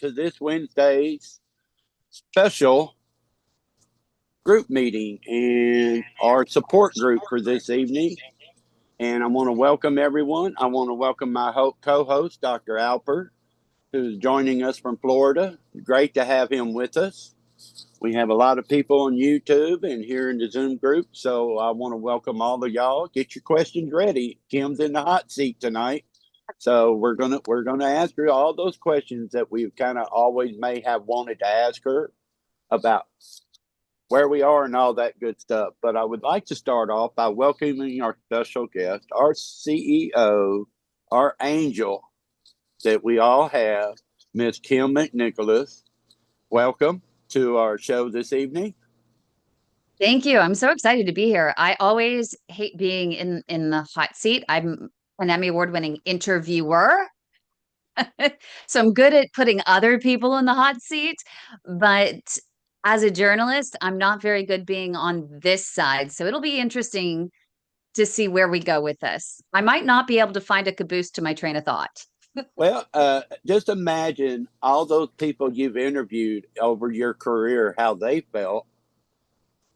to this Wednesday's special group meeting and our support group for this evening. And I want to welcome everyone. I want to welcome my co-host, Dr. Alper, who's joining us from Florida. Great to have him with us. We have a lot of people on YouTube and here in the Zoom group, so I want to welcome all of y'all. Get your questions ready. Kim's in the hot seat tonight, so we're gonna ask her all those questions that we kind of always may have wanted to ask her about where we are and all that good stuff. But I would like to start off by welcoming our special guest, our CEO, our angel that we all have, Miss Kim McNicholas. Welcome to our show this evening. Thank you. I'm so excited to be here. I always hate being in the hot seat. I'm an Emmy award-winning interviewer. So I'm good at putting other people in the hot seat, but as a journalist, I'm not very good being on this side. So it'll be interesting to see where we go with this. I might not be able to find a caboose to my train of thought. Well, just imagine all those people you've interviewed over your career, how they felt.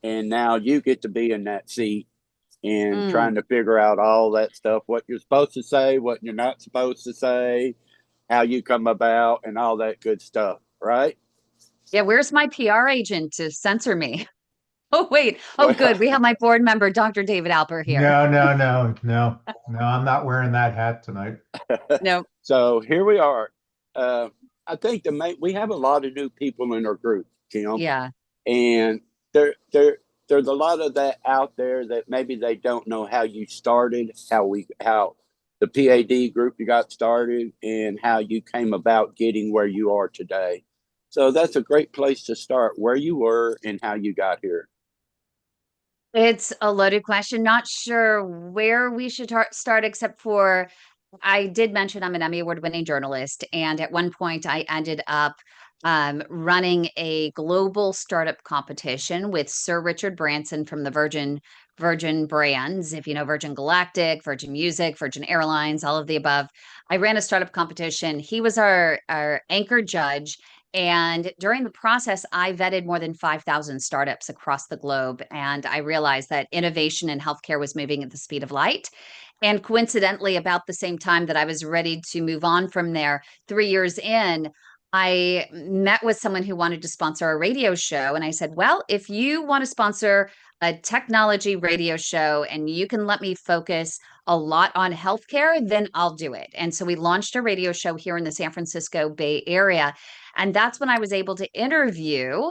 And now you get to be in that seat and trying to figure out all that stuff, what you're supposed to say, what you're not supposed to say, how you come about, and all that good stuff, right? Yeah, where's my PR agent to censor me? Oh, wait. Oh, Well, good. We have my board member, Dr. David Alper, here. No. I'm not wearing that hat tonight. No. So here we are. I think we have a lot of new people in our group, Kim. Yeah. And there's a lot of that out there that maybe they don't know how you started, how the PAD group you got started, and how you came about getting where you are today. So that's a great place to start, where you were and how you got here. It's a loaded question. Not sure where we should start, except for I did mention I'm an Emmy award-winning journalist. And at one point, I ended up running a global startup competition with Sir Richard Branson from the Virgin brands, if you know Virgin Galactic, Virgin Music, Virgin Airlines, all of the above. I ran a startup competition. He was our anchor judge. And during the process, I vetted more than 5,000 startups across the globe. And I realized that innovation in healthcare was moving at the speed of light. And coincidentally, about the same time that I was ready to move on from there, 3 years in, I met with someone who wanted to sponsor a radio show. And I said, well, if you want to sponsor a technology radio show and you can let me focus a lot on healthcare, then I'll do it. And so we launched a radio show here in the San Francisco Bay Area. And that's when I was able to interview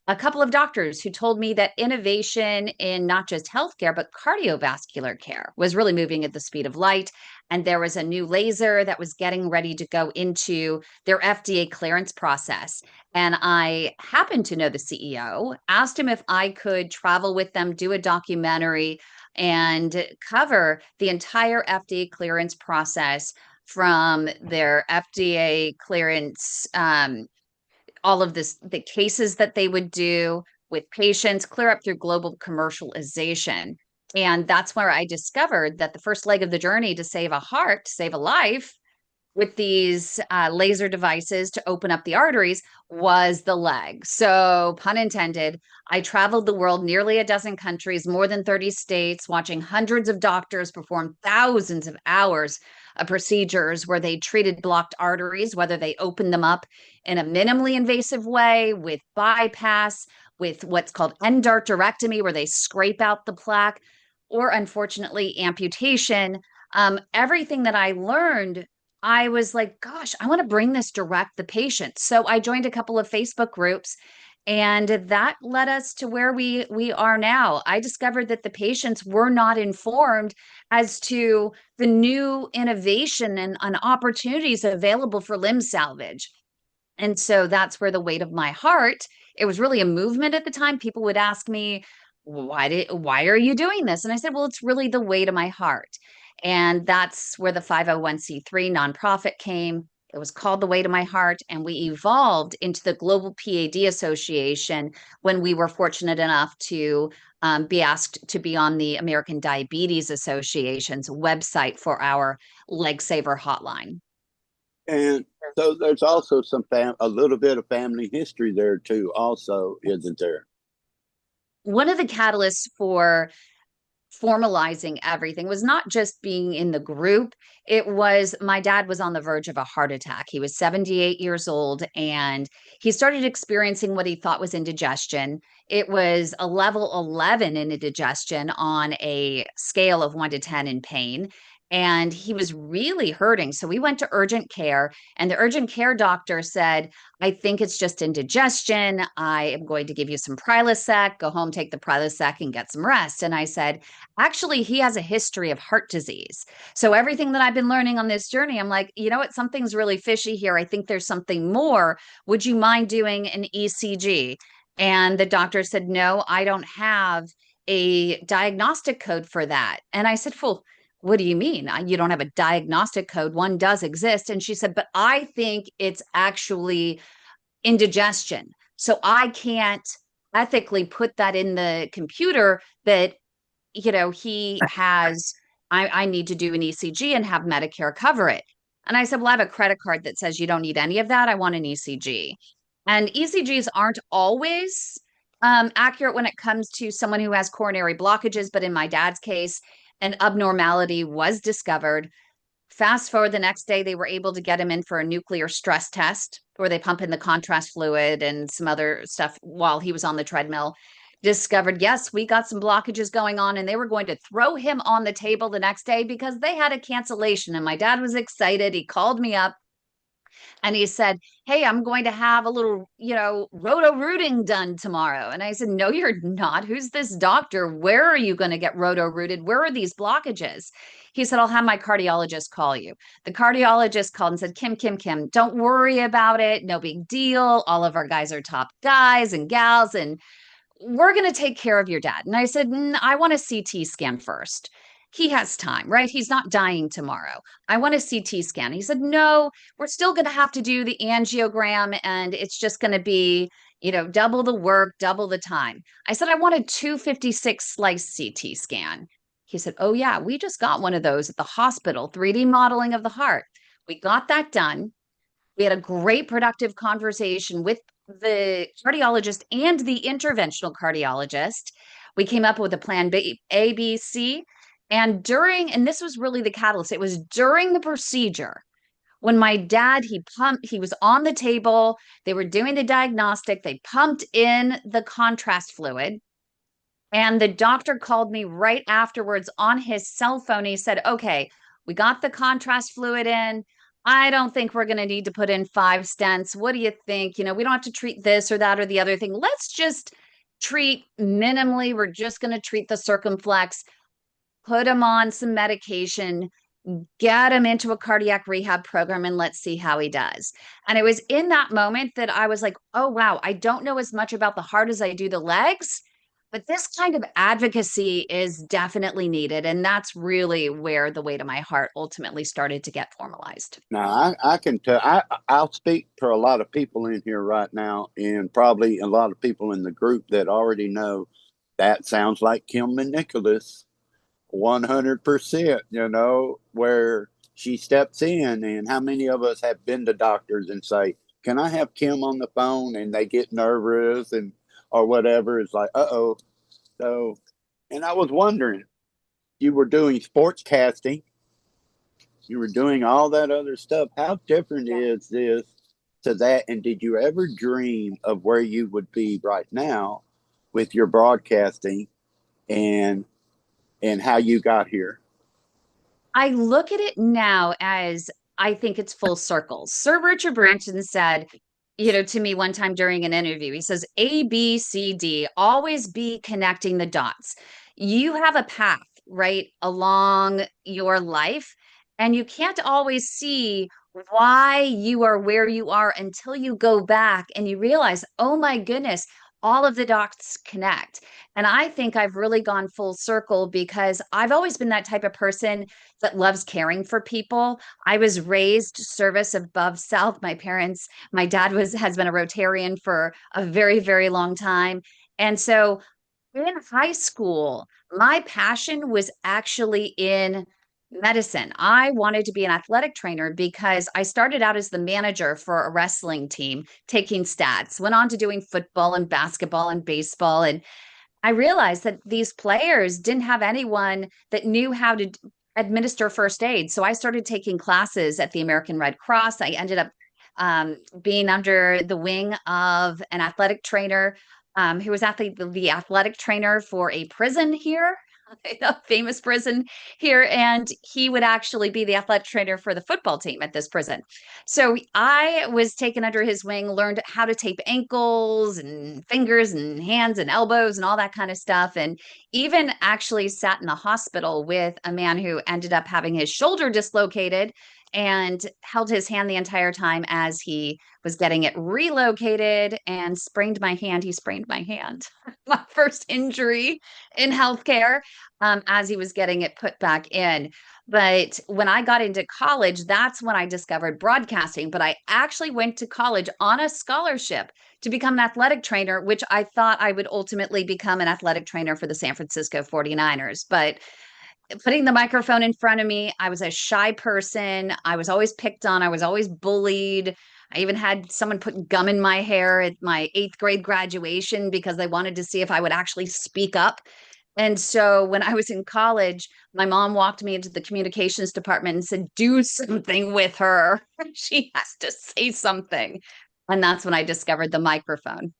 a couple of doctors who told me that innovation in not just healthcare, but cardiovascular care was really moving at the speed of light. And there was a new laser that was getting ready to go into their FDA clearance process. And I happened to know the CEO, asked him if I could travel with them, do a documentary, and cover the entire FDA clearance process from their FDA clearance, all of the cases that they would do with patients, clear up through global commercialization. And that's where I discovered that the first leg of the journey to save a heart, to save a life with these laser devices to open up the arteries was the leg. So, pun intended, I traveled the world, nearly a dozen countries, more than 30 states, watching hundreds of doctors perform thousands of hours of procedures where they treated blocked arteries, whether they opened them up in a minimally invasive way with bypass, with what's called endarterectomy, where they scrape out the plaque, or unfortunately, amputation. Everything that I learned, I was like, gosh, I want to bring this direct the patient. So I joined a couple of Facebook groups, and that led us to where we are now. I discovered that the patients were not informed as to the new innovation and opportunities available for limb salvage. And so that's where the weight of my heart, it was really a movement at the time. People would ask me, why are you doing this? And I said, well, it's really the weight of my heart. And that's where the 501c3 nonprofit came. It was called The Way to My Heart, and we evolved into the Global PAD Association when we were fortunate enough to be asked to be on the American Diabetes Association's website for our Leg Saver hotline. And so there's also a little bit of family history there too, also, isn't there? One of the catalysts for formalizing everything was not just being in the group. It was my dad was on the verge of a heart attack. He was 78 years old and he started experiencing what he thought was indigestion. It was a level 11 in indigestion on a scale of 1 to 10 in pain. And he was really hurting. So we went to urgent care, and the urgent care doctor said, I think it's just indigestion. I am going to give you some Prilosec, go home, take the Prilosec, and get some rest. And I said, actually, he has a history of heart disease. So everything that I've been learning on this journey, I'm like, you know what? Something's really fishy here. I think there's something more. Would you mind doing an ECG? And the doctor said, no, I don't have a diagnostic code for that. And I said, well, what do you mean? You don't have a diagnostic code? One does exist. And she said, but I think it's actually indigestion. So I can't ethically put that in the computer that he has, I need to do an ECG and have Medicare cover it. And I said, well, I have a credit card that says you don't need any of that. I want an ECG. And ECGs aren't always accurate when it comes to someone who has coronary blockages. But in my dad's case, an abnormality was discovered. Fast forward the next day, they were able to get him in for a nuclear stress test where they pump in the contrast fluid and some other stuff while he was on the treadmill. Discovered, yes, we got some blockages going on, and they were going to throw him on the table the next day because they had a cancellation. And my dad was excited. He called me up and he said, hey, I'm going to have a little, roto-rooting done tomorrow. And I said, no, you're not. Who's this doctor? Where are you going to get roto-rooted? Where are these blockages? He said, I'll have my cardiologist call you. The cardiologist called and said, Kim, don't worry about it. No big deal. All of our guys are top guys and gals, and we're going to take care of your dad. And I said, I want a CT scan first. He has time, right? He's not dying tomorrow. I want a CT scan. He said, no, we're still going to have to do the angiogram, and it's just going to be, double the work, double the time. I said, I want a 256 slice CT scan. He said, oh yeah, we just got one of those at the hospital, 3D modeling of the heart. We got that done. We had a great productive conversation with the cardiologist and the interventional cardiologist. We came up with a plan B, A, B, C. And this was really the catalyst. It was during the procedure when my dad, he was on the table. They were doing the diagnostic. They pumped in the contrast fluid. And the doctor called me right afterwards on his cell phone. He said, okay, we got the contrast fluid in. I don't think we're going to need to put in 5 stents. What do you think? We don't have to treat this or that or the other thing. Let's just treat minimally. We're just going to treat the circumflex, put him on some medication, get him into a cardiac rehab program, and let's see how he does. And it was in that moment that I was like, oh, wow, I don't know as much about the heart as I do the legs. But this kind of advocacy is definitely needed. And that's really where the weight of my heart ultimately started to get formalized. Now, I can tell, I'll speak for a lot of people in here right now, and probably a lot of people in the group that already know that sounds like Kim McNicholas, 100%, where she steps in. And how many of us have been to doctors and say, can I have Kim on the phone? And they get nervous or whatever. It's like, uh-oh. So, and I was wondering, you were doing sports casting, you were doing all that other stuff. How different is this to that? And did you ever dream of where you would be right now with your broadcasting and how you got here? I look at it now as I think it's full circle. Sir Richard Branson said, to me one time during an interview, he says, A, B, C, D, always be connecting the dots. You have a path, right, along your life, and you can't always see why you are where you are until you go back and you realize, oh my goodness, all of the dots connect. And I think I've really gone full circle because I've always been that type of person that loves caring for people. I was raised service above self. My dad has been a Rotarian for a very, very long time. And so in high school, my passion was actually in medicine. I wanted to be an athletic trainer because I started out as the manager for a wrestling team, taking stats, went on to doing football and basketball and baseball. And I realized that these players didn't have anyone that knew how to administer first aid. So I started taking classes at the American Red Cross. I ended up being under the wing of an athletic trainer who was the athletic trainer for a prison here, a famous prison here. And he would actually be the athletic trainer for the football team at this prison. So I was taken under his wing, learned how to tape ankles and fingers and hands and elbows and all that kind of stuff. And even actually sat in the hospital with a man who ended up having his shoulder dislocated and held his hand the entire time as he was getting it relocated and sprained my hand. He sprained my hand, my first injury in healthcare, as he was getting it put back in. But when I got into college, that's when I discovered broadcasting. But I actually went to college on a scholarship to become an athletic trainer, which I thought I would ultimately become an athletic trainer for the San Francisco 49ers. But putting the microphone in front of me, I was a shy person. I was always picked on. I was always bullied. I even had someone put gum in my hair at my 8th grade graduation because they wanted to see if I would actually speak up. And so when I was in college, my mom walked me into the communications department and said, do something with her. She has to say something. And that's when I discovered the microphone.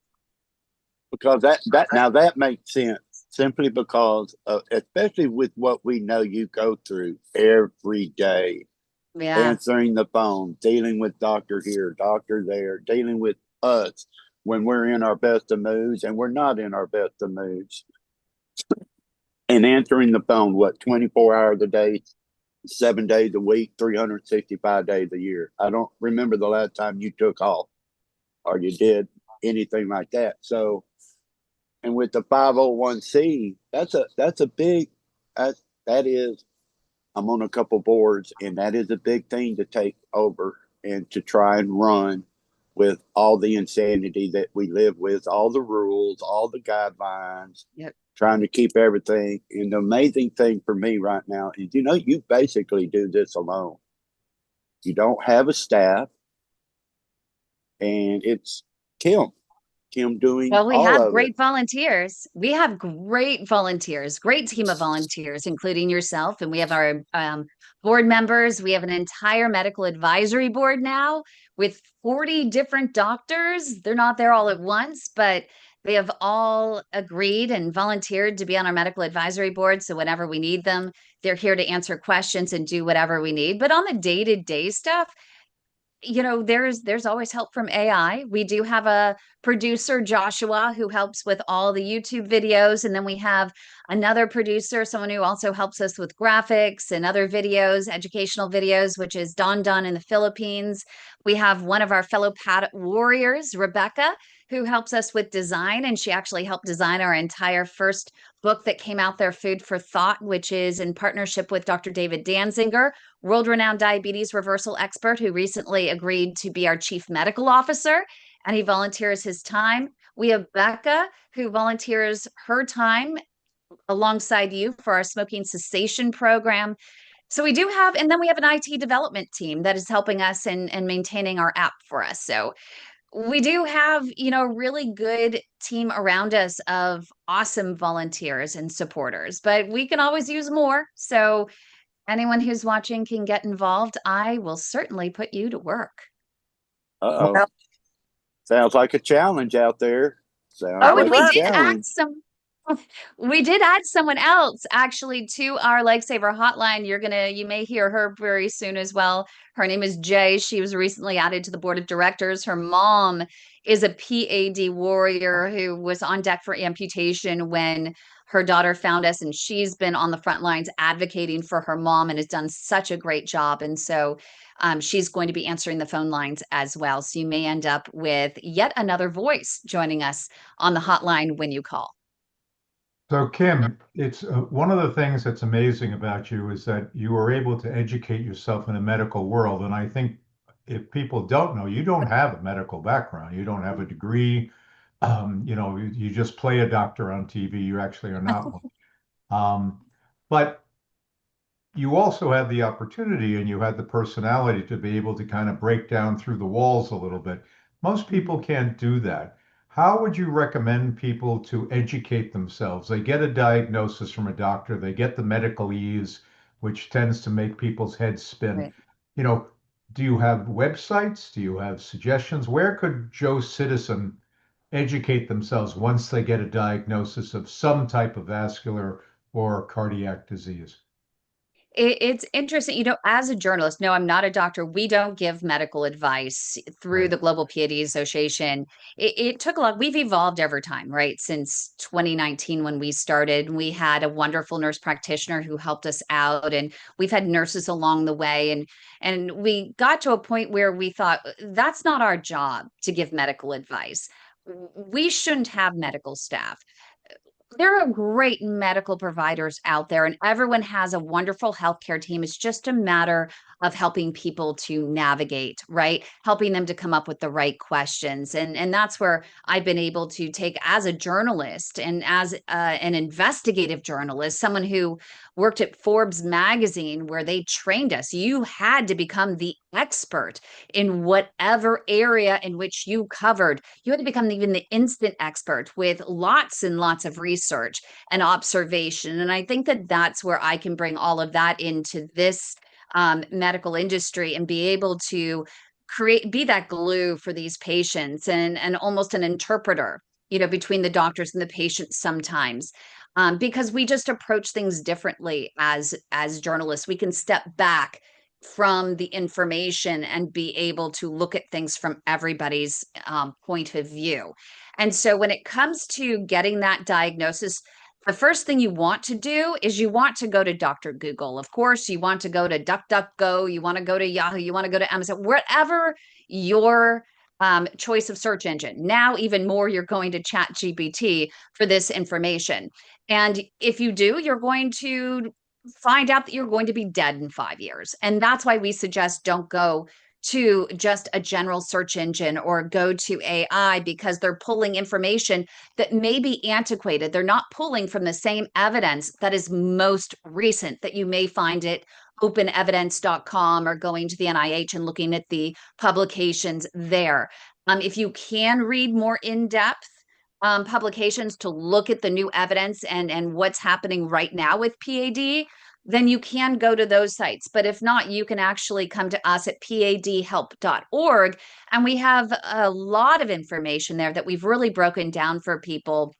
Because that makes sense simply because especially with what we know you go through every day, answering the phone, dealing with doctor here, doctor there, dealing with us when we're in our best of moods and we're not in our best of moods, and answering the phone 24 hours a day, 7 days a week, 365 days a year. I don't remember the last time you took off or you did anything like that. So, and with the 501c, that's a big, that is, I'm on a couple boards, and that is a big thing to take over and to try and run with all the insanity that we live with, all the rules, all the guidelines, trying to keep everything. And the amazing thing for me right now is, you basically do this alone. You don't have a staff, and it's Kim doing Well, we all have of great it. volunteers. We have great volunteers, great team of volunteers, including yourself. And we have our board members. We have an entire medical advisory board now with 40 different doctors. They're not there all at once, but they have all agreed and volunteered to be on our medical advisory board. So whenever we need them, they're here to answer questions and do whatever we need. But on the day-to-day stuff, there's always help from AI. We do have a producer, Joshua, who helps with all the YouTube videos. And then we have another producer, someone who also helps us with graphics and other videos, educational videos, which is Don in the Philippines. We have one of our fellow warriors, Rebecca, who helps us with design. And she actually helped design our entire first book that came out there, Food for Thought, which is in partnership with Dr. David Danziger, world-renowned diabetes reversal expert who recently agreed to be our chief medical officer, and he volunteers his time. We have Becca, who volunteers her time alongside you for our smoking cessation program. So we do have, and then we have an IT development team that is helping us and maintaining our app for us. So we do have, really good team around us of awesome volunteers and supporters, but we can always use more. So anyone who's watching can get involved. I will certainly put you to work. Uh-oh. Sounds like a challenge out there. And we did add someone else actually to our Lifesaver hotline. You may hear her very soon as well. Her name is Jay. She was recently added to the board of directors. Her mom is a PAD warrior who was on deck for amputation when her daughter found us, and she's been on the front lines advocating for her mom and has done such a great job. And so she's going to be answering the phone lines as well. So you may end up with yet another voice joining us on the hotline when you call. So Kim, it's one of the things that's amazing about you is that you are able to educate yourself in the medical world. And I think if people don't know, you don't have a medical background. You don't have a degree. You just play a doctor on TV. You actually are not one. But you also had the opportunity and you had the personality to be able to kind of break down through the walls a little bit. Most people can't do that. How would you recommend people to educate themselves? They get a diagnosis from a doctor, they get the medical ease, which tends to make people's heads spin. Right. You know, do you have websites? Do you have suggestions? Where could Joe Citizen educate themselves once they get a diagnosis of some type of vascular or cardiac disease? It's interesting, as a journalist, no, I'm not a doctor. We don't give medical advice through Right. the Global PAD Association. It took a lot. We've evolved over time, right? Since 2019, when we started, we had a wonderful nurse practitioner who helped us out, and we've had nurses along the way. And we got to a point where we thought that's not our job to give medical advice. We shouldn't have medical staff. There are great medical providers out there, and everyone has a wonderful healthcare team. It's just a matter of helping people to navigate, right? Helping them to come up with the right questions. And that's where I've been able to take, as a journalist and as an investigative journalist, someone who worked at Forbes magazine, where they trained us. You had to become the expert in whatever area in which you covered. You had to become even the instant expert with lots and lots of research and observation. And I think that that's where I can bring all of that into this medical industry and be able to be that glue for these patients, and almost an interpreter, between the doctors and the patients sometimes. Because we just approach things differently as journalists. We can step back from the information and be able to look at things from everybody's point of view. And so when it comes to getting that diagnosis, the first thing you want to do is you want to go to Dr. Google. Of course, you want to go to DuckDuckGo, you want to go to Yahoo, you want to go to Amazon, wherever your choice of search engine. Now, even more, you're going to Chat GPT for this information. And if you do, you're going to find out that you're going to be dead in 5 years. And that's why we suggest don't go to just a general search engine or go to AI, because they're pulling information that may be antiquated. They're not pulling from the same evidence that is most recent, that you may find at openevidence.com or going to the NIH and looking at the publications there. If you can read more in-depth publications to look at the new evidence and what's happening right now with PAD, then you can go to those sites. But if not, you can actually come to us at padhelp.org. And we have a lot of information there that we've really broken down for people.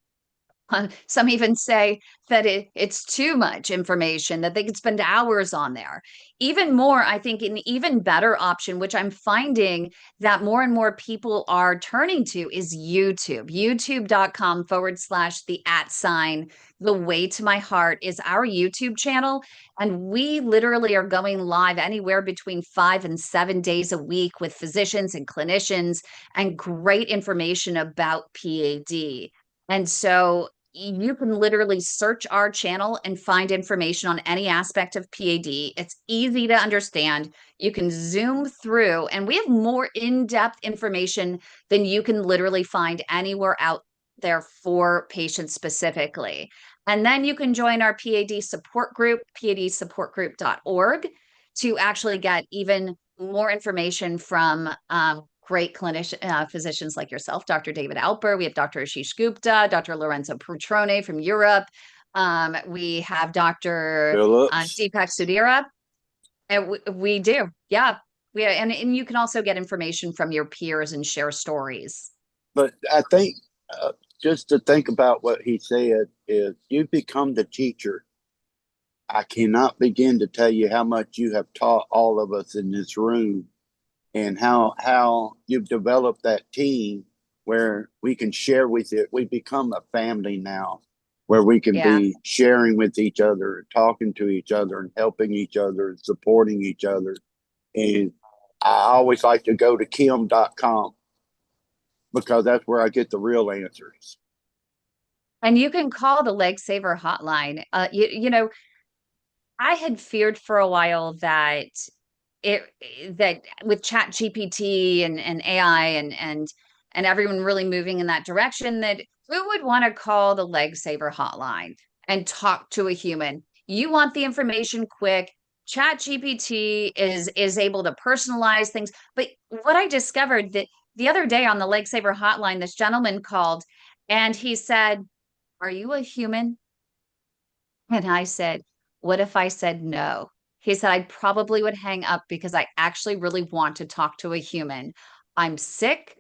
Some even say that it's too much information, that they could spend hours on there. Even more, I think an even better option, which I'm finding that more and more people are turning to, is YouTube. YouTube.com/the The Way to My Heart is our YouTube channel. And we literally are going live anywhere between 5 and 7 days a week with physicians and clinicians, and great information about PAD. And so you can literally search our channel and find information on any aspect of PAD. It's easy to understand. You can zoom through, and we have more in-depth information than you can literally find anywhere out there for patients specifically. And then you can join our PAD support group, padsupportgroup.org, to actually get even more information from great clinician physicians like yourself, Dr. David Alper. We have Dr. Ashish Gupta, Dr. Lorenzo Prutrone from Europe. We have Dr. Phillips. Deepak Sudhira. And we do, yeah. And you can also get information from your peers and share stories. But I think just to think about what he said is, you become the teacher. I cannot begin to tell you how much you have taught all of us in this room, and how you've developed that team where we can share with it. We become a family now, where we can be sharing with each other, talking to each other, and helping each other, and supporting each other. And I always like to go to kim.com, because that's where I get the real answers. And you can call the Leg Saver hotline. I had feared for a while that with Chat GPT and AI and everyone really moving in that direction, that who would want to call the Leg Saver hotline and talk to a human? You want the information quick. Chat GPT is able to personalize things. But what I discovered that the other day on the Lifesaver hotline, this gentleman called and he said, "Are you a human?" And I said, "What if I said no?" He said, "I probably would hang up because I actually really want to talk to a human. I'm sick,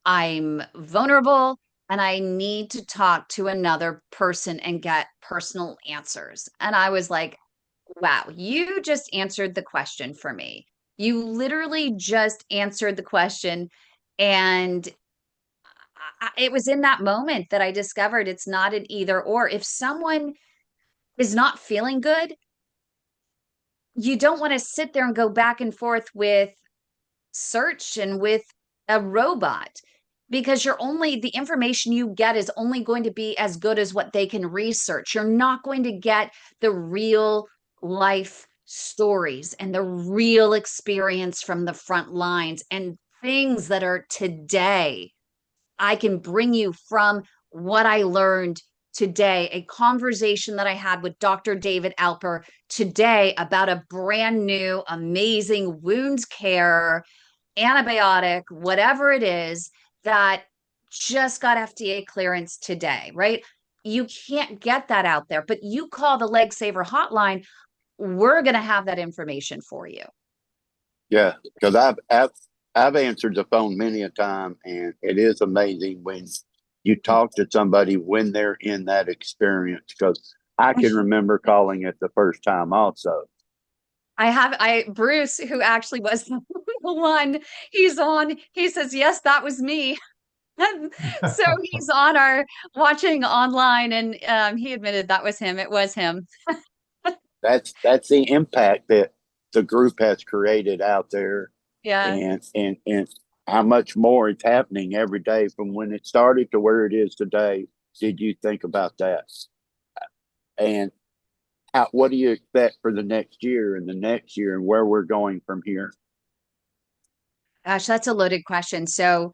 I'm vulnerable, and I need to talk to another person and get personal answers." And I was like, wow, you just answered the question for me. You literally just answered the question. And it was in that moment that I discovered it's not an either or. If someone is not feeling good, you don't want to sit there and go back and forth with search and with a robot, because you're only the information you get is only going to be as good as what they can research. You're not going to get the real life stories and the real experience from the front lines and things that are today. I can bring you from what I learned today, a conversation that I had with Dr. David Alper today about a brand new, amazing wound care antibiotic, whatever it is, that just got FDA clearance today, right? You can't get that out there, but you call the Lifesaver hotline, we're going to have that information for you. Yeah, because I've answered the phone many a time, and it is amazing when you talk to somebody when they're in that experience. Because I can remember calling it the first time also. Bruce, who actually was the one, he's on, he says, yes, that was me. So he's on our watching online, and he admitted that was him. It was him. That's the impact that the group has created out there, Yeah. and how much more is happening every day from when it started to where it is today. Did you think about that? And what do you expect for the next year and the next year and where we're going from here? Gosh, that's a loaded question. So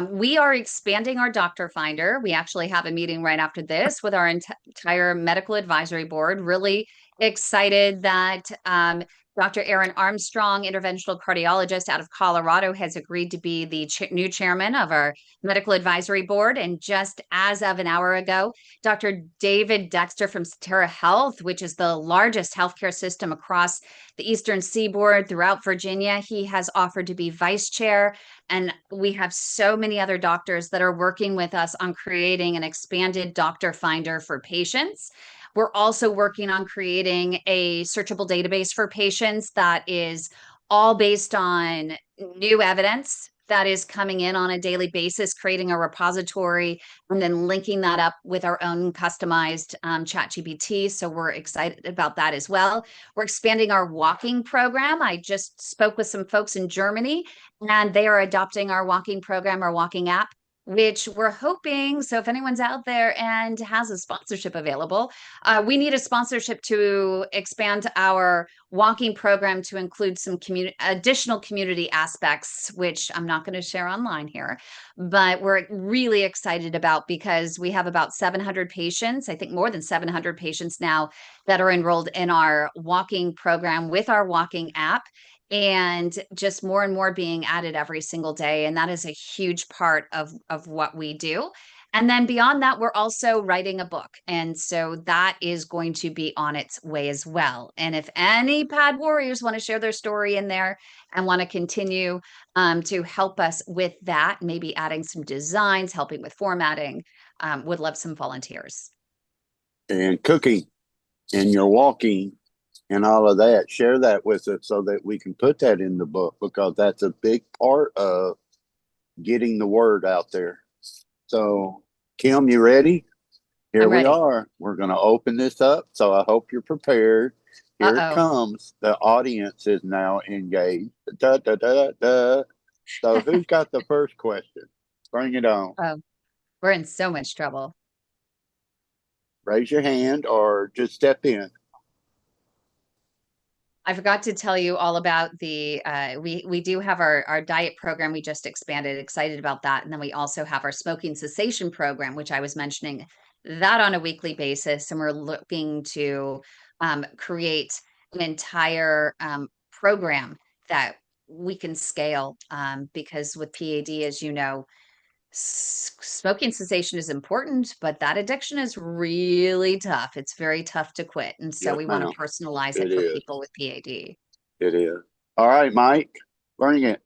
we are expanding our doctor finder. We actually have a meeting right after this with our entire medical advisory board. Really excited that Dr. Aaron Armstrong, interventional cardiologist out of Colorado, has agreed to be the new chairman of our medical advisory board. And just as of an hour ago, Dr. David Dexter from Sotera Health, which is the largest healthcare system across the Eastern Seaboard throughout Virginia, he has offered to be vice chair. And we have so many other doctors that are working with us on creating an expanded doctor finder for patients. We're also working on creating a searchable database for patients that is all based on new evidence that is coming in on a daily basis, creating a repository, and then linking that up with our own customized chat GPT. So we're excited about that as well. We're expanding our walking program. I just spoke with some folks in Germany, and they are adopting our walking program, our walking app, which we're hoping. So if anyone's out there and has a sponsorship available, we need a sponsorship to expand our walking program to include some additional community aspects, which I'm not going to share online here, but we're really excited about, because we have about 700 patients, I think more than 700 patients now, that are enrolled in our walking program with our walking app, and just more and more being added every single day. And that is a huge part of what we do. And then beyond that, we're also writing a book. And so that is going to be on its way as well. And if any pad warriors want to share their story in there and want to continue to help us with that, maybe adding some designs, helping with formatting, would love some volunteers. And cooking and your walking and all of that, share that with us so that we can put that in the book, because that's a big part of getting the word out there. So, Kim, you ready? Here we are. We're going to open this up. So I hope you're prepared. Here it comes. The audience is now engaged. Da, da, da, da. So who's got the first question? Bring it on. Oh, we're in so much trouble. Raise your hand or just step in. I forgot to tell you all about the, we do have our diet program. We just expanded, excited about that. And then we also have our smoking cessation program, which I was mentioning that on a weekly basis. And we're looking to create an entire program that we can scale, because with PAD, as you know, smoking cessation is important, but that addiction is really tough. It's very tough to quit. And so Yes, we want ma'am. to personalize It it for is. people with PAD. It is. All right, Mike, bring it.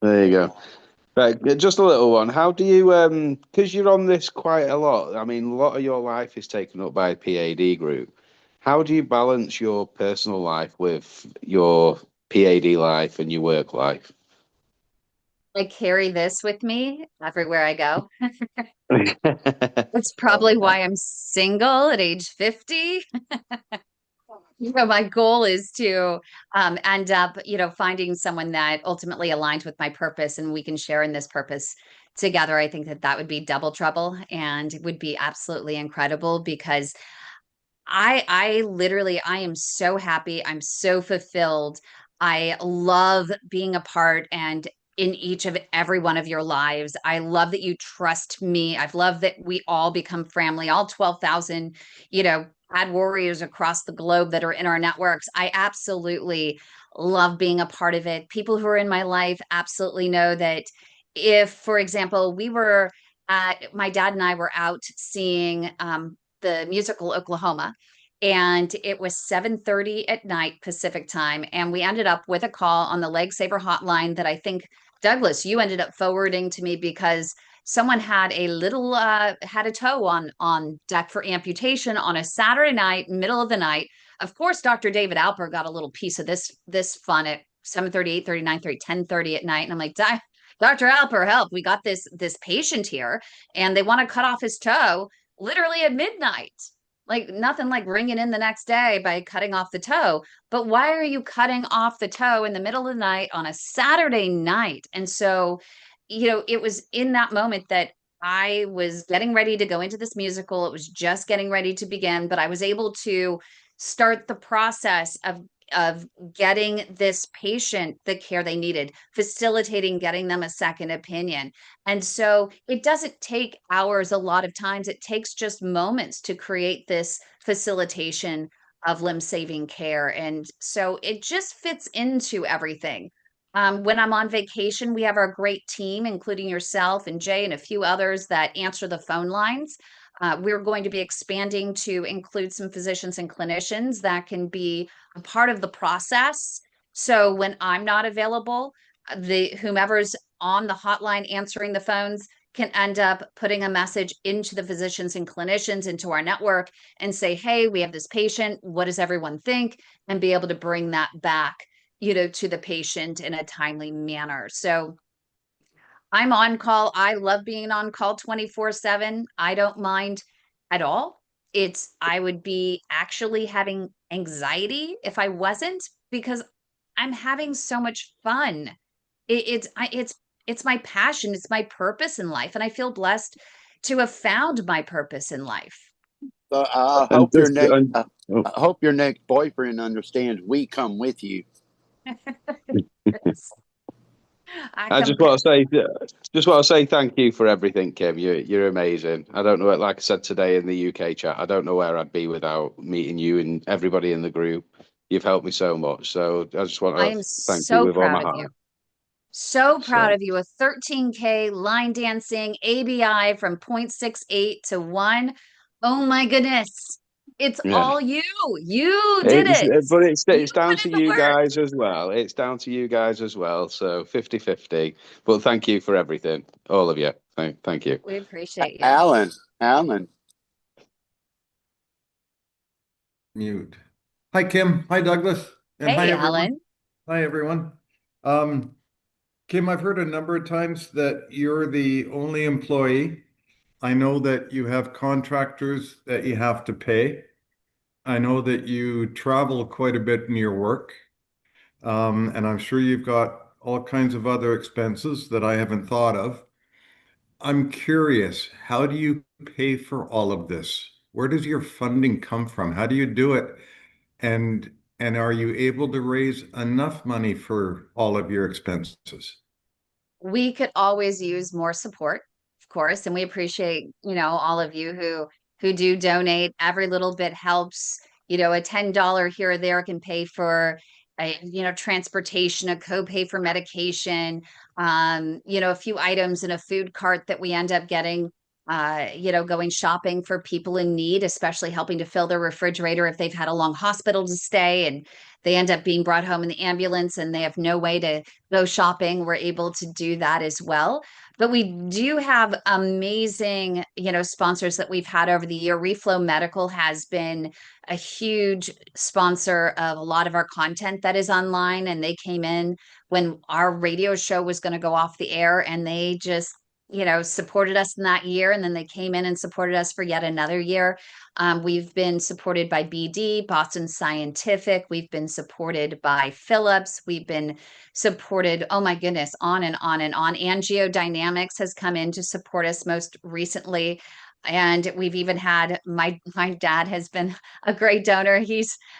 There you go. Right, just a little one. How do you, because you're on this quite a lot, I mean, a lot of your life is taken up by a PAD group. How do you balance your personal life with your PAD life and your work life? I carry this with me everywhere I go. That's It's probably why I'm single at age 50. My goal is to end up, finding someone that ultimately aligns with my purpose and we can share in this purpose together. I think that that would be double trouble and it would be absolutely incredible because I literally, I am so happy. I'm so fulfilled. I love being a part and in each of every one of your lives. I love that you trust me. I've loved that we all become family, all 12,000, ad warriors across the globe that are in our networks. I absolutely love being a part of it. People who are in my life absolutely know that if, for example, my dad and I were out seeing the musical Oklahoma, and it was 7:30 at night Pacific time, and we ended up with a call on the Leg Saver hotline that I think, Douglas, you ended up forwarding to me because someone had a toe on deck for amputation on a Saturday night, middle of the night. Of course, Dr. David Alper got a little piece of this fun at 7:30, 8:30, 9:30, 10:30 at night, and I'm like, Dr. Alper, help! We got this patient here, and they want to cut off his toe literally at midnight. Like nothing like ringing in the next day by cutting off the toe. But why are you cutting off the toe in the middle of the night on a Saturday night? And so, it was in that moment that I was getting ready to go into this musical. It was just getting ready to begin, but I was able to start the process of getting this patient the care they needed, facilitating getting them a second opinion. And so it doesn't take hours a lot of times. It takes just moments to create this facilitation of limb saving care. And so it just fits into everything. When I'm on vacation, we have our great team, including yourself and Jay and a few others that answer the phone lines. We're going to be expanding to include some physicians and clinicians that can be a part of the process. So when I'm not available, the whomever's on the hotline answering the phones can end up putting a message into the physicians and clinicians into our network and say, hey, we have this patient. What does everyone think? And be able to bring that back, to the patient in a timely manner. So I'm on call. I love being on call 24/7. I don't mind at all. I would be actually having anxiety if I wasn't because I'm having so much fun. It's my passion. It's my purpose in life. And I feel blessed to have found my purpose in life. So I and hope your just, next, and, oh, I hope your next boyfriend understands we come with you. I I come. just want to say thank you for everything, Kim. You're amazing. I don't know, like I said today in the UK chat, I don't know where I'd be without meeting you and everybody in the group. You've helped me so much. So I just want I to am thank you so with all proud my of you. heart. So proud So of you. A 13K line dancing ABI from 0.68 to 1. Oh my goodness. It's yeah. all you. You did it. But You it's down put to in the you work. guys as well. It's down to you guys as well. So 50-50. But thank you for everything, all of you. Thank you. We appreciate you. Alan, Mute. Hi, Kim. Hi, Douglas. And hi, Hey, everyone. Alan. Hi, everyone. Kim, I've heard a number of times that you're the only employee. I know that you have contractors that you have to pay. I know that you travel quite a bit in your work. And I'm sure you've got all kinds of other expenses that I haven't thought of. I'm curious, how do you pay for all of this? Where does your funding come from? How do you do it? And are you able to raise enough money for all of your expenses? We could always use more support, of course, and we appreciate, all of you who do donate. Every little bit helps. a $10 here or there can pay for transportation, a copay for medication, a few items in a food cart that we end up getting, going shopping for people in need, especially helping to fill their refrigerator if they've had a long hospital to stay and they end up being brought home in the ambulance and they have no way to go shopping. We're able to do that as well. But we do have amazing, sponsors that we've had over the year. Reflow Medical has been a huge sponsor of a lot of our content that is online. And they came in when our radio show was going to go off the air, and they just supported us in that year. And then they came in and supported us for yet another year. We've been supported by BD, Boston Scientific. We've been supported by Philips. We've been supported, oh my goodness, on and on and on. Angiodynamics has come in to support us most recently. And we've even had my dad has been a great donor.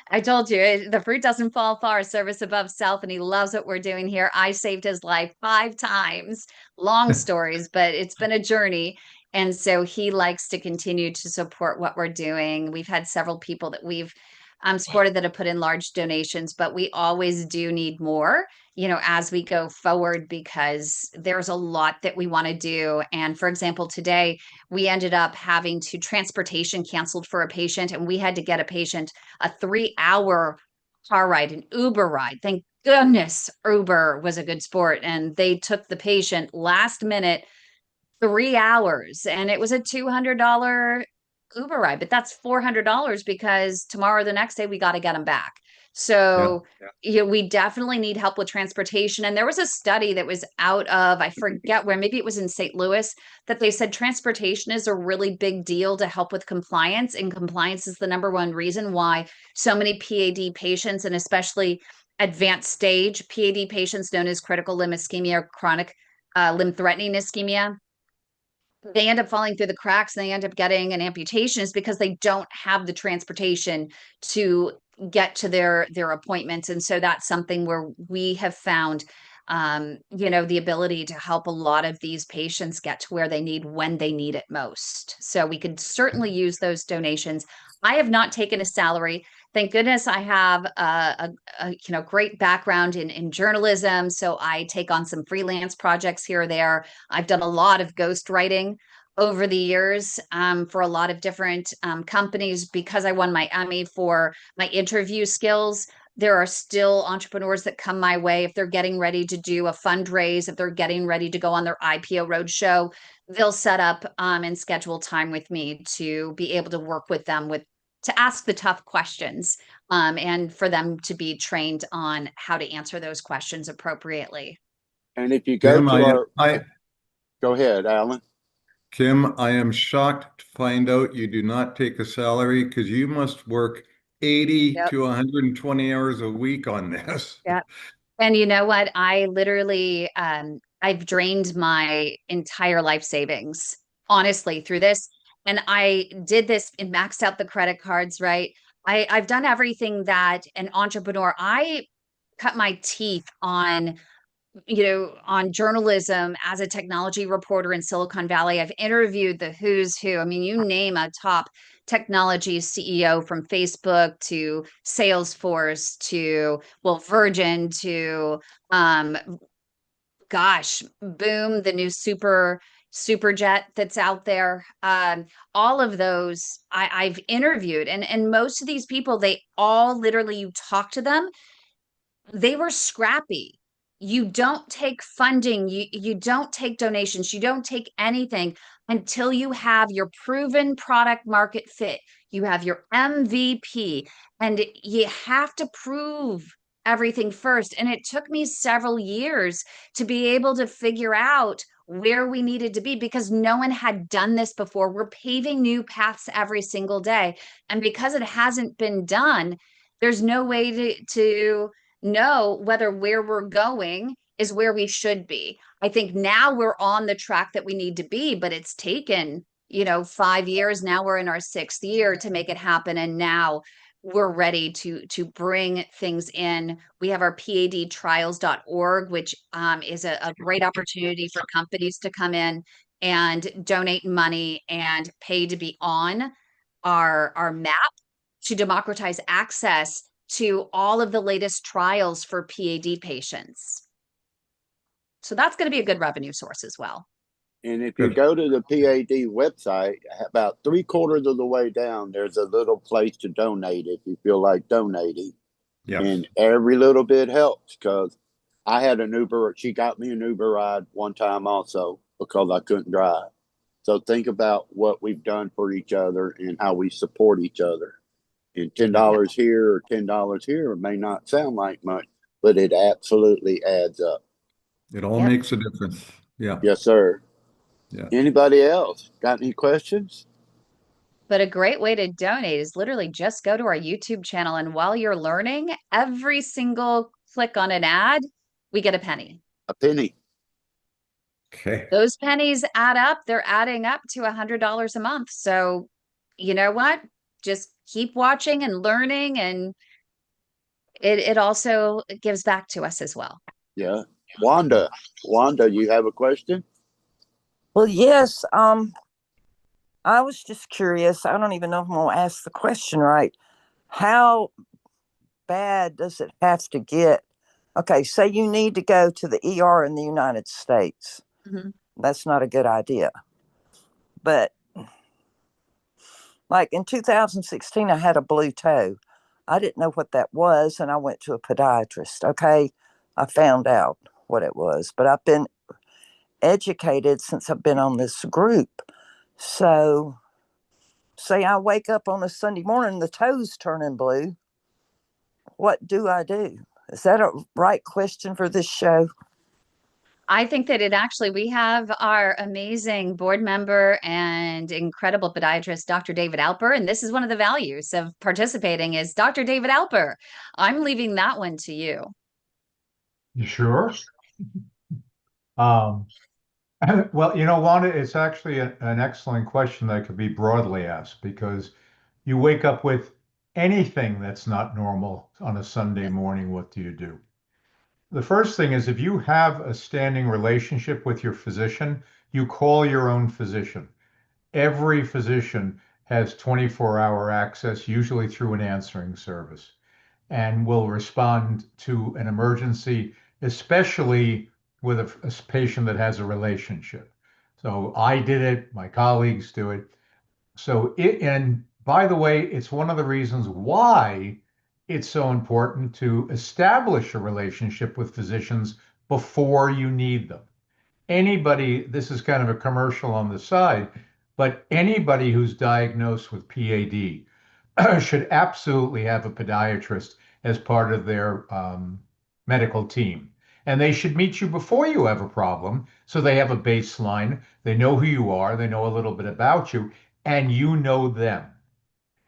I told you, the fruit doesn't fall far, service above self, and he loves what we're doing here. I saved his life 5 times. Long stories, but it's been a journey. And so he likes to continue to support what we're doing. We've had several people that we've supported that have put in large donations, but we always do need more, as we go forward, because there's a lot that we want to do. And for example, today we ended up having transportation canceled for a patient, and we had to get a patient a 3-hour car ride, an Uber ride. Thank goodness Uber was a good sport, and they took the patient last minute 3 hours, and it was a $200 Uber ride, but that's $400 because tomorrow or the next day we got to get them back. So we definitely need help with transportation. And there was a study that was out of, I forget where, maybe it was in St. Louis, that they said transportation is a really big deal to help with compliance. And compliance is the number one reason why so many PAD patients, and especially advanced stage PAD patients known as critical limb ischemia or chronic limb threatening ischemia, they end up falling through the cracks and they end up getting an amputation, is because they don't have the transportation to get to their appointments. And so that's something where we have found the ability to help a lot of these patients get to where they need when they need it most. So we could certainly use those donations. I have not taken a salary. Thank goodness I have a great background in journalism. So I take on some freelance projects here or there. I've done a lot of ghostwriting over the years for a lot of different companies, because I won my Emmy for my interview skills. There are still entrepreneurs that come my way if they're getting ready to do a fundraise, if they're getting ready to go on their IPO roadshow, they'll set up and schedule time with me to be able to work with them to ask the tough questions and for them to be trained on how to answer those questions appropriately. And if you go Kim, to go ahead, Alan. Kim, I am shocked to find out you do not take a salary, because you must work 80 to 120 hours a week on this. Yeah. And you know what? I literally, I've drained my entire life savings, honestly, through this. And I did this and maxed out the credit cards, right? I've done everything that an entrepreneur, I cut my teeth on journalism as a technology reporter in Silicon Valley. I've interviewed the who's who. I mean, you name a top technology CEO, from Facebook to Salesforce to, Virgin to, Boom, the new super jet that's out there. All of those I've interviewed, and most of these people, they all literally, you talk to them, they were scrappy. You don't take funding, you don't take donations, you don't take anything until you have your proven product market fit. You have your MVP, and you have to prove everything first. And it took me several years to be able to figure out where we needed to be, because no one had done this before. We're paving new paths every single day. And because it hasn't been done, there's no way to know whether where we're going is where we should be. I think now we're on the track that we need to be, but it's taken, 5 years. Now we're in our 6th year to make it happen. And now we're ready to bring things in. We have our padtrials.org, which is a great opportunity for companies to come in and donate money and pay to be on our map. to democratize access to all of the latest trials for PAD patients. So that's going to be a good revenue source as well. And if you go to the PAD website, about 3/4 of the way down, there's a little place to donate if you feel like donating. Yes. And every little bit helps, because I had an Uber. She got me an Uber ride one time also because I couldn't drive. So think about what we've done for each other and how we support each other. And $10 here or $10 here may not sound like much, but it absolutely adds up. It all makes a difference. Yeah. Yes, sir. Yeah. Anybody else got any questions? But a great way to donate is literally just go to our YouTube channel. And while you're learning, every single click on an ad, we get a penny. A penny. Okay. Those pennies add up. They're adding up to $100 a month. So you know what? Just keep watching and learning. And it also gives back to us as well. Yeah. Wanda, you have a question? Well, yes. I was just curious. I don't even know if I'm going to ask the question right. How bad does it have to get? Okay, say you need to go to the ER in the United States. Mhm. That's not a good idea. But like in 2016, I had a blue toe. I didn't know what that was, and I went to a podiatrist. Okay, I found out what it was, but I've been educated since I've been on this group. So say I wake up on a Sunday morning, the toe's turning blue. What do I do? Is that a right question for this show? I think that we have our amazing board member and incredible podiatrist, Dr. David Alper. And this is one of the values of participating is Dr. David Alper. I'm leaving that one to you. You sure? Well, Wanda, it's actually an excellent question that could be broadly asked, because you wake up with anything that's not normal on a Sunday morning, what do you do? The first thing is, if you have a standing relationship with your physician, you call your own physician. Every physician has 24-hour access, usually through an answering service, and will respond to an emergency, especially with a patient that has a relationship. So I did it, my colleagues do it. And by the way, it's one of the reasons why it's so important to establish a relationship with physicians before you need them. Anybody, this is kind of a commercial on the side, but anybody who's diagnosed with PAD should absolutely have a podiatrist as part of their medical team. And they should meet you before you have a problem, so they have a baseline. They know who you are. They know a little bit about you, and you know them.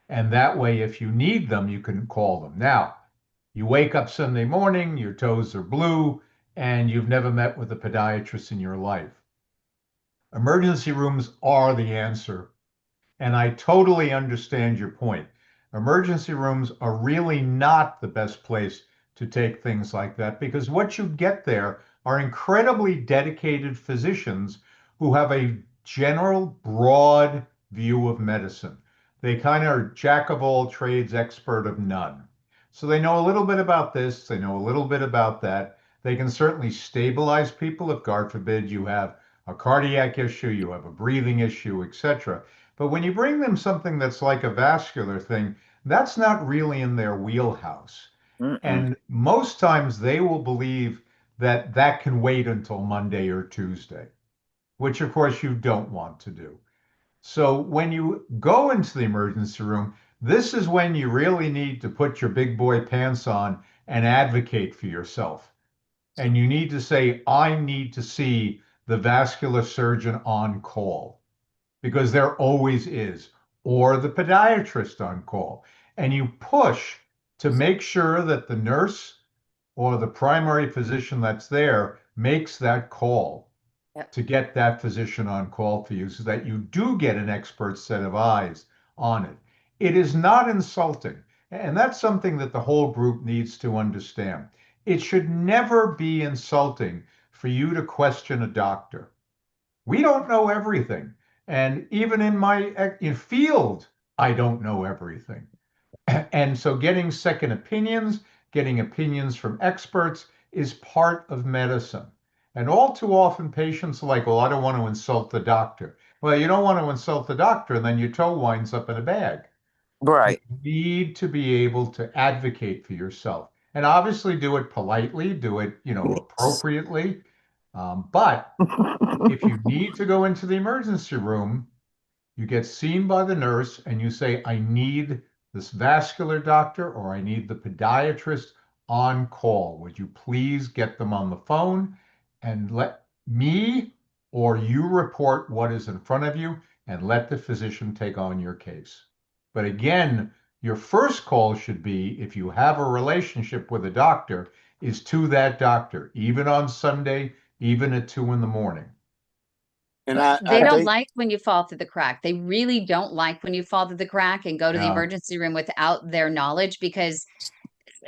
And that way, if you need them, you can call them. Now, you wake up Sunday morning, your toes are blue, and you've never met with a podiatrist in your life. Emergency rooms are the answer. And I totally understand your point. Emergency rooms are really not the best place to take things like that, because what you get there are incredibly dedicated physicians who have a general, broad view of medicine. They kind of are jack of all trades, expert of none. So they know a little bit about this, they know a little bit about that. They can certainly stabilize people if, God forbid, you have a cardiac issue, you have a breathing issue, etc. But when you bring them something that's like a vascular thing, that's not really in their wheelhouse. And most times they will believe that that can wait until Monday or Tuesday, which of course you don't want to do. So when you go into the emergency room, this is when you really need to put your big boy pants on and advocate for yourself. And you need to say, I need to see the vascular surgeon on call, because there always is, or the podiatrist on call. And you push to make sure that the nurse or the primary physician that's there makes that call to get that physician on call for you, so that you do get an expert set of eyes on it. It is not insulting. And that's something that the whole group needs to understand. It should never be insulting for you to question a doctor. We don't know everything. And even in my field, I don't know everything. And so getting second opinions, getting opinions from experts is part of medicine. And all too often patients are like, well, I don't want to insult the doctor. Well, you don't want to insult the doctor, and then your toe winds up in a bag. You Right. need to be able to advocate for yourself and obviously do it politely, do it, Yes. appropriately. But if you need to go into the emergency room, you get seen by the nurse and you say, I need this vascular doctor or I need the podiatrist on call. Would you please get them on the phone and let me or you report what is in front of you and let the physician take on your case. But again, your first call should be, if you have a relationship with a doctor, is to that doctor, even on Sunday, even at 2 in the morning. And I They don't think, like when you fall through the crack. They really don't like when you fall through the crack and go to the Yeah. emergency room without their knowledge, because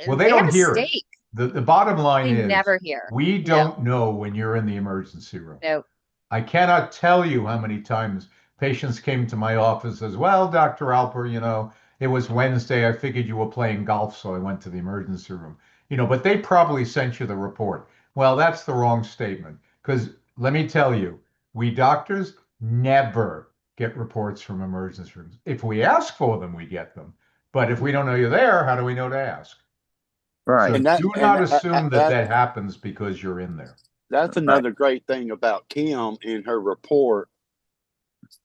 Well, they they have don't a hear it. stake. The bottom line They is never hear. we No, don't know when you're in the emergency room. no. I cannot tell you how many times patients came to my office as well, Dr. Alper, it was Wednesday. I figured you were playing golf, so I went to the emergency room. But they probably sent you the report. Well, that's the wrong statement. Because let me tell you, we doctors never get reports from emergency rooms. If we ask for them, we get them. But if we don't know you're there, how do we know to ask? So Right. and that, do and not assume that that happens because you're in there. that's Right. another great thing about Kim in her report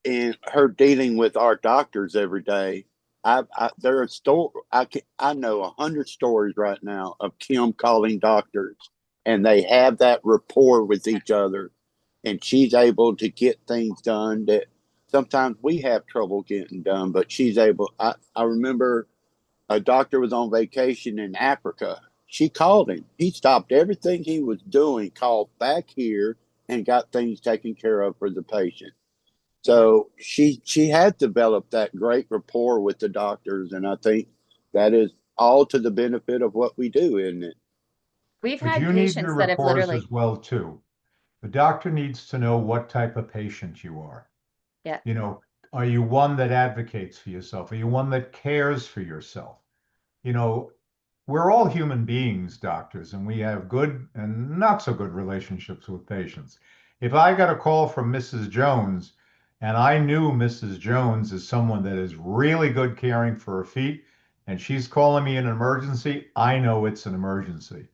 and her dealing with our doctors every day. There are I know 100 stories right now of Kim calling doctors, and they have that rapport with each other, and she's able to get things done that sometimes we have trouble getting done, but she's able. I remember a doctor was on vacation in Africa. She called him. He stopped everything he was doing, called back here, and got things taken care of for the patient. So she had developed that great rapport with the doctors, and I think that is all to the benefit of what we do, isn't it? We've But had you need your patients that have rapport literally, as well, too. The doctor needs to know what type of patient you are. yeah. Are you one that advocates for yourself? Are you one that cares for yourself? You know, we're all human beings, doctors, and we have good and not so good relationships with patients. If I got a call from Mrs. Jones and I knew Mrs. Jones is someone that is really good caring for her feet and she's calling me in an emergency, I know it's an emergency,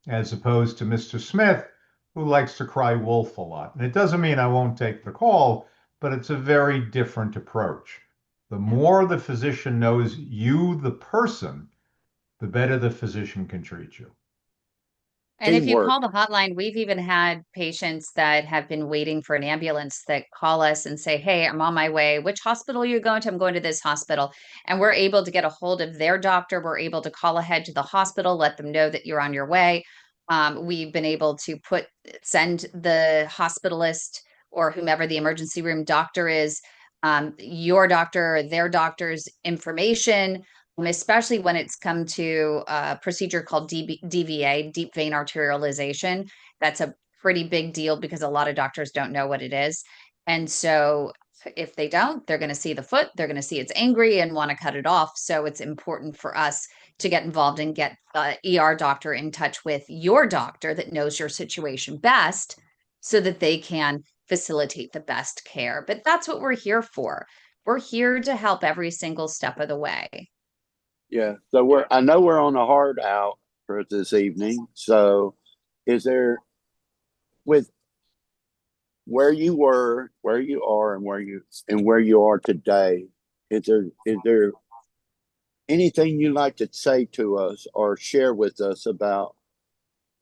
as opposed to Mr. Smith, who likes to cry wolf a lot. And it doesn't mean I won't take the call, but it's a very different approach. The more the physician knows you, the person, the better the physician can treat you. And if you Teamwork. call the hotline, we've even had patients that have been waiting for an ambulance that call us and say, hey, I'm on my way. Which hospital are you going to? I'm going to this hospital. And we're able to get a hold of their doctor. We're able to call ahead to the hospital, let them know that you're on your way. We've been able to send the hospitalist or whomever the emergency room doctor is, your doctor or their doctor's information, especially when it's come to a procedure called DVA, deep vein arterialization. That's a pretty big deal because a lot of doctors don't know what it is. And so if they don't, they're going to see the foot, they're going to see it's angry and want to cut it off. So it's important for us to get involved and get ER doctor in touch with your doctor that knows your situation best so that they can facilitate the best care. But that's what we're here for. We're here to help every single step of the way. Yeah. So I know we're on a hard out for this evening. So is there, with where you were, where you are, and where you are today, is there anything you'd like to say to us or share with us about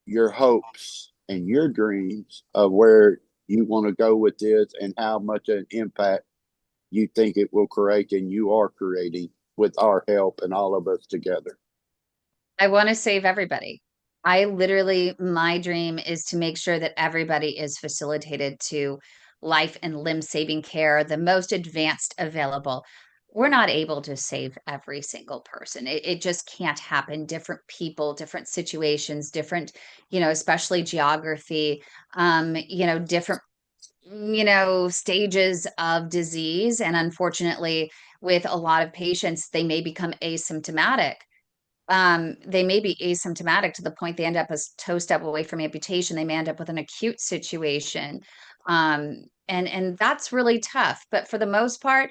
your hopes and your dreams of where you want to go with this and how much an impact you think it will create and you are creating with our help and all of us together? I want to save everybody. My dream is to make sure that everybody is facilitated to life and limb saving care, the most advanced available. We're not able to save every single person. It just can't happen. Different people, different situations, different, especially geography, different stages of disease. And unfortunately, with a lot of patients, they may become asymptomatic. They may be asymptomatic to the point they end up a toe step away from amputation. They may end up with an acute situation. And that's really tough. But for the most part,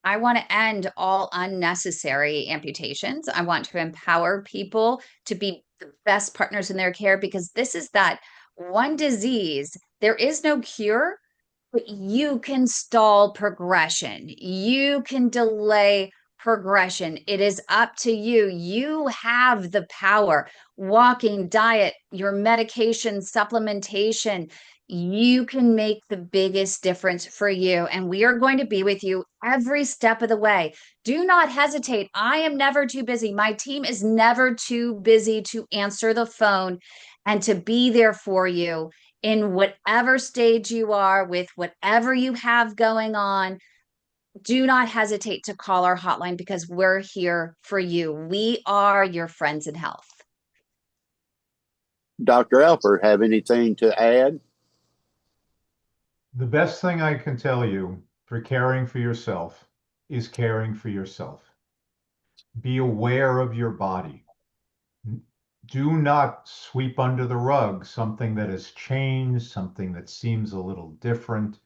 I want to end all unnecessary amputations. I want to empower people to be the best partners in their care, because this is that one disease. There is no cure, but you can stall progression. You can delay progression. It is up to you. You have the power. Walking, diet, your medication, supplementation, you can make the biggest difference for you. And we are going to be with you every step of the way. Do not hesitate. I am never too busy. My team is never too busy to answer the phone and to be there for you in whatever stage you are, with whatever you have going on. Do not hesitate to call our hotline, because we're here for you. We are your friends in health. Dr. Alper, have anything to add? The best thing I can tell you for caring for yourself is caring for yourself. Be aware of your body. Do not sweep under the rug something that has changed, something that seems a little different.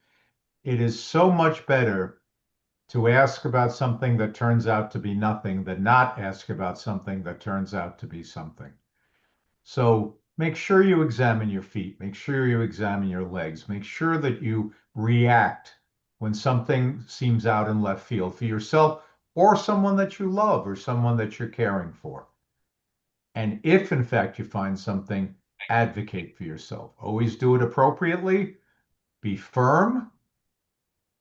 It is so much better to ask about something that turns out to be nothing than not ask about something that turns out to be something. So make sure you examine your feet. Make sure you examine your legs. Make sure that you react when something seems out in left field for yourself or someone that you love or someone that you're caring for. And if, in fact, you find something, advocate for yourself. Always do it appropriately. Be firm.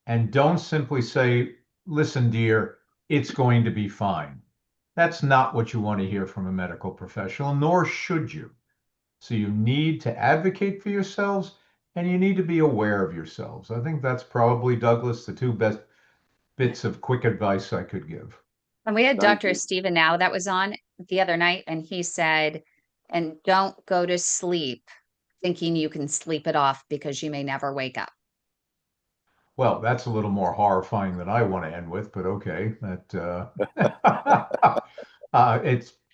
And don't simply say, listen, dear, it's going to be fine. That's not what you want to hear from a medical professional, nor should you. So you need to advocate for yourselves, and you need to be aware of yourselves. I think that's probably, Douglas, the two best bits of quick advice I could give. And we had Thank Dr. you. Stephen Now that was on the other night, and he said, and don't go to sleep thinking you can sleep it off, because you may never wake up. Well, that's a little more horrifying than I want to end with, but okay. That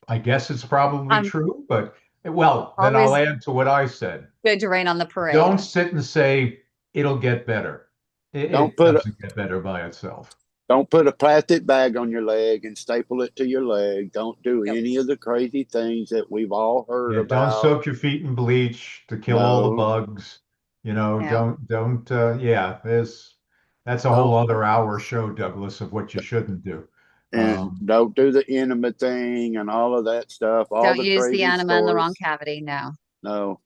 I guess it's probably true, but well, then I'll Always add to what I said. good to rain on the parade. Don't sit and say it'll get better. It doesn't get better by itself. Don't put a plastic bag on your leg and staple it to your leg. Don't do any of the crazy things that we've all heard Yeah, don't about. soak your feet in bleach to kill all the bugs. No. Don't that's a whole other hour show, Douglas, of what you shouldn't do. And don't do the enema thing and all of that stuff. All Don't the use the crazy enema in the wrong stories. cavity. No. No.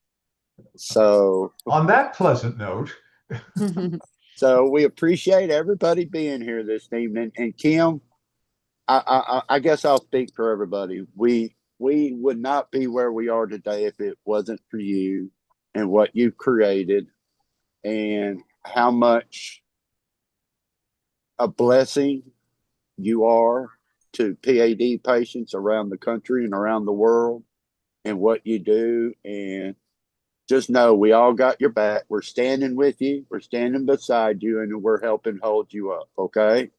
So On that pleasant note, so we appreciate everybody being here this evening. And Kim, I guess I'll speak for everybody. We would not be where we are today if it wasn't for you and what you've created, and how much a blessing you are to PAD patients around the country and around the world, and what you do. And just know we all got your back. We're standing with you. We're standing beside you, and we're helping hold you up. Okay.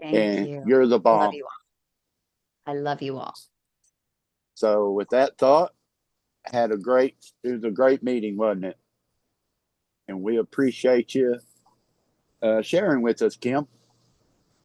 Thank you. You're the I bomb. love you all. I love you all. So with that thought, it was a great meeting, wasn't it? And we appreciate you sharing with us, Kim.